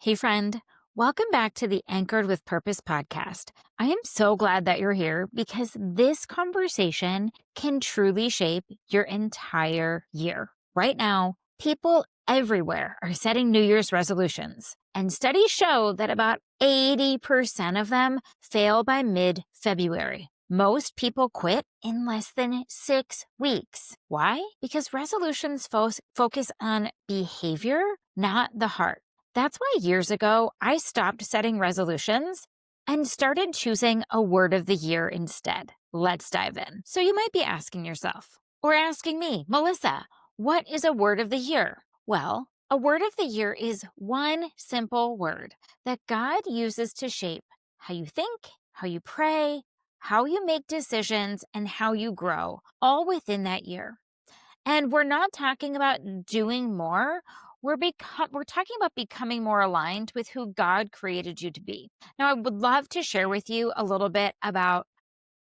Hey, friend. Welcome back to the Anchored with Purpose podcast. I am so glad that you're here because this conversation can truly shape your entire year. Right now, people everywhere are setting New Year's resolutions, and studies show that about 80% of them fail by mid February. Most people quit in less than 6 weeks. Why? Because resolutions focus on behavior, not the heart. That's why years ago, I stopped setting resolutions and started choosing a word of the year instead. Let's dive in. So you might be asking yourself, or asking me, Melissa, what is a word of the year? Well, a word of the year is one simple word that God uses to shape how you think, how you pray, how you make decisions, and how you grow, all within that year. And we're not talking about doing more. We're talking about becoming more aligned with who God created you to be. Now, I would love to share with you a little bit about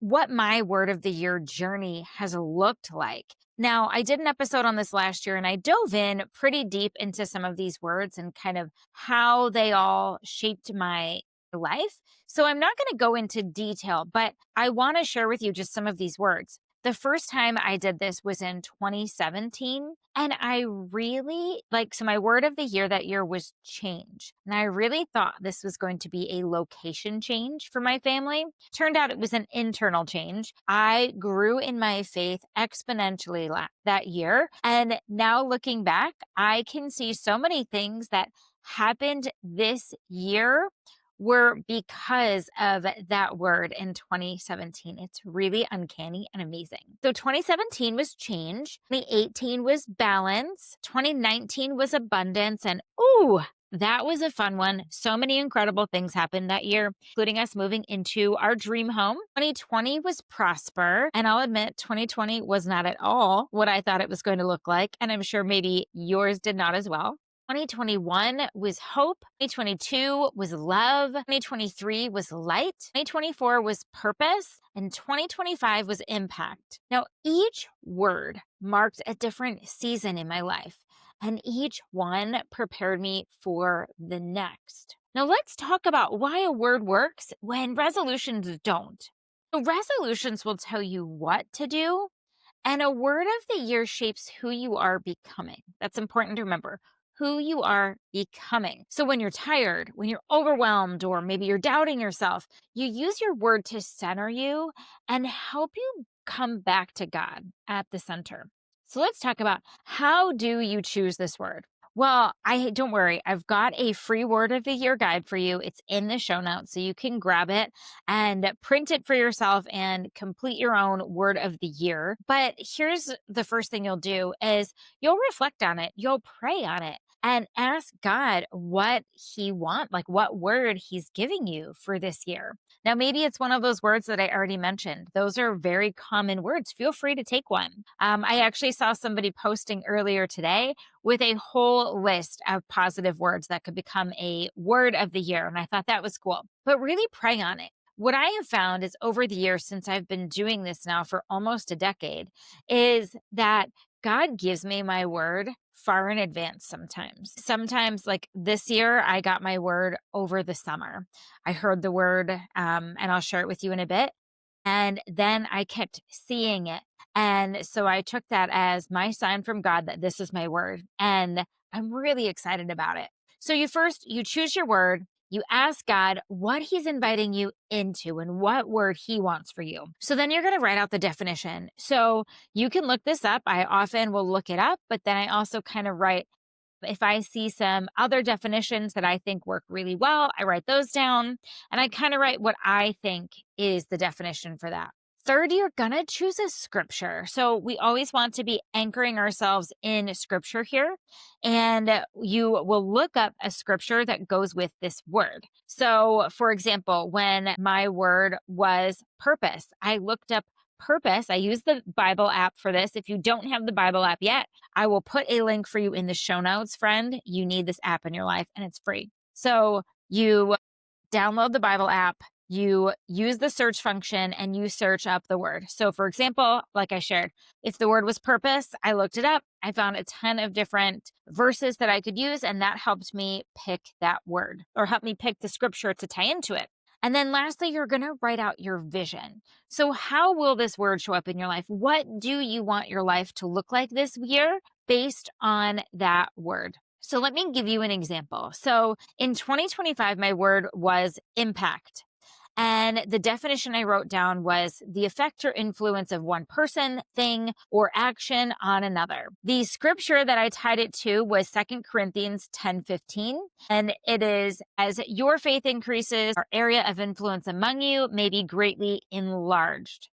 what my word of the year journey has looked like. Now, I did an episode on this last year and I dove in pretty deep into some of these words and kind of how they all shaped my life. So I'm not going to go into detail, but I want to share with you just some of these words. The first time I did this was in 2017. And I really so my word of the year that year was change. And I really thought this was going to be a location change for my family. Turned out it was an internal change. I grew in my faith exponentially that year. And now looking back, I can see so many things that happened this year were because of that word in 2017. It's really uncanny and amazing. So 2017 was change, 2018 was balance, 2019 was abundance, and that was a fun one. So many incredible things happened that year, including us moving into our dream home. 2020 was prosper. And I'll admit, 2020 was not at all what I thought it was going to look like. And I'm sure maybe yours did not as well. 2021 was hope. 2022 was love. 2023 was light. 2024 was purpose. And 2025 was impact. Now, each word marked a different season in my life, and each one prepared me for the next. Now, let's talk about why a word works when resolutions don't. So resolutions will tell you what to do, and a word of the year shapes who you are becoming. That's important to remember. Who you are becoming. So when you're tired, when you're overwhelmed, or maybe you're doubting yourself, you use your word to center you and help you come back to God at the center. So let's talk about, how do you choose this word? Well, don't worry. I've got a free word of the year guide for you. It's in the show notes, so you can grab it and print it for yourself and complete your own word of the year. But here's the first thing you'll do is you'll reflect on it. You'll pray on it and ask God what he wants, like what word he's giving you for this year. Now, maybe it's one of those words that I already mentioned. Those are very common words. Feel free to take one. I actually saw somebody posting earlier today with a whole list of positive words that could become a word of the year. And I thought that was cool. But really pray on it. What I have found is over the years, since I've been doing this now for almost a decade, is that God gives me my word far in advance sometimes. Sometimes, like this year, I got my word over the summer. I heard the word, and I'll share it with you in a bit. And then I kept seeing it. And so I took that as my sign from God that this is my word. And I'm really excited about it. So you choose your word. You ask God what he's inviting you into and what word he wants for you. So then you're going to write out the definition. So you can look this up. I often will look it up, but then I also kind of write, if I see some other definitions that I think work really well, I write those down and I kind of write what I think is the definition for that. Third, you're going to choose a scripture. So we always want to be anchoring ourselves in scripture here. And you will look up a scripture that goes with this word. So for example, when my word was purpose, I looked up purpose. I use the Bible app for this. If you don't have the Bible app yet, I will put a link for you in the show notes, friend. You need this app in your life and it's free. So you download the Bible app. you use the search function and you search up the word. So for example, like I shared, if the word was purpose, I looked it up. I found a ton of different verses that I could use, and that helped me pick that word or helped me pick the scripture to tie into it. And then lastly, you're going to write out your vision. So how will this word show up in your life? What do you want your life to look like this year based on that word? So let me give you an example. So in 2025, my word was impact. And the definition I wrote down was the effect or influence of one person, thing, or action on another. The scripture that I tied it to was 2 Corinthians 10:15. And it is, as your faith increases, our area of influence among you may be greatly enlarged.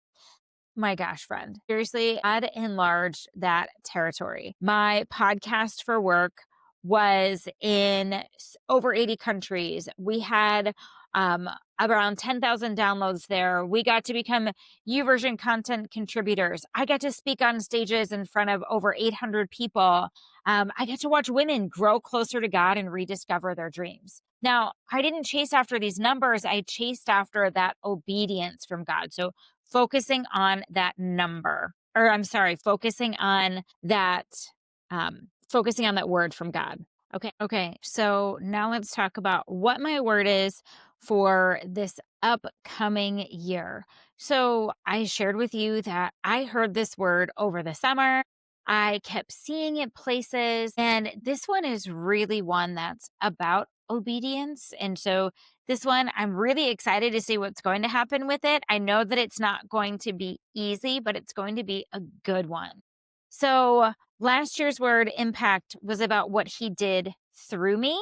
My gosh, friend. Seriously, God enlarged that territory. My podcast for work was in over 80 countries. We had around 10,000 downloads there. We got to become YouVersion content contributors. I got to speak on stages in front of over 800 people. I got to watch women grow closer to God and rediscover their dreams. Now, I didn't chase after these numbers. I chased after that obedience from God. So focusing on that number, or I'm sorry, focusing on that word from God. Okay. So now let's talk about what my word is for this upcoming year. So I shared with you that I heard this word over the summer. I kept seeing it places, and this one is really one that's about obedience. And so this one, I'm really excited to see what's going to happen with it. I know that it's not going to be easy, but it's going to be a good one. So last year's word impact was about what he did through me.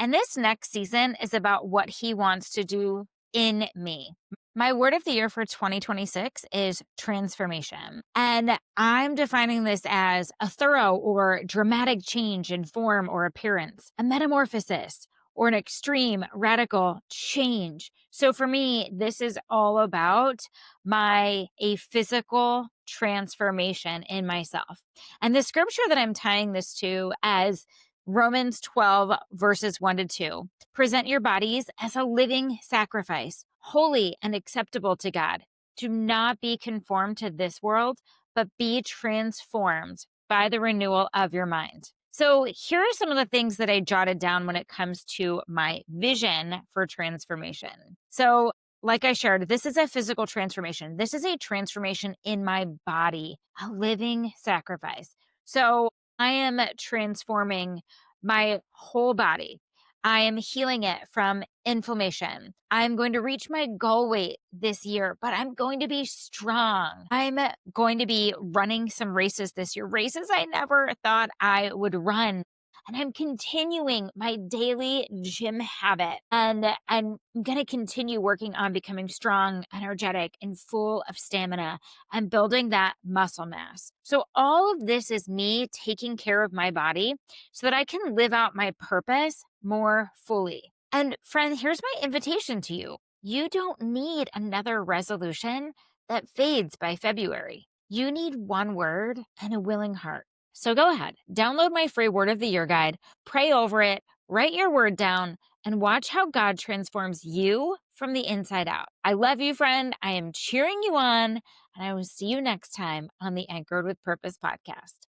And this next season is about what he wants to do in me. My word of the year for 2026 is transformation. And I'm defining this as a thorough or dramatic change in form or appearance, a metamorphosis, or an extreme radical change. So for me, this is all about a physical transformation in myself. And the scripture that I'm tying this to as Romans 12, verses 1-2. Present your bodies as a living sacrifice, holy and acceptable to God. Do not be conformed to this world, but be transformed by the renewal of your mind. So here are some of the things that I jotted down when it comes to my vision for transformation. So like I shared, this is a physical transformation. This is a transformation in my body, a living sacrifice. So I am transforming my whole body. I am healing it from inflammation. I'm going to reach my goal weight this year, but I'm going to be strong. I'm going to be running some races this year, races I never thought I would run. And I'm continuing my daily gym habit. And I'm going to continue working on becoming strong, energetic, and full of stamina and building that muscle mass. So all of this is me taking care of my body so that I can live out my purpose more fully. And friend, here's my invitation to you. You don't need another resolution that fades by February. You need one word and a willing heart. So go ahead, download my free Word of the Year guide, pray over it, write your word down, and watch how God transforms you from the inside out. I love you, friend. I am cheering you on, and I will see you next time on the Anchored with Purpose podcast.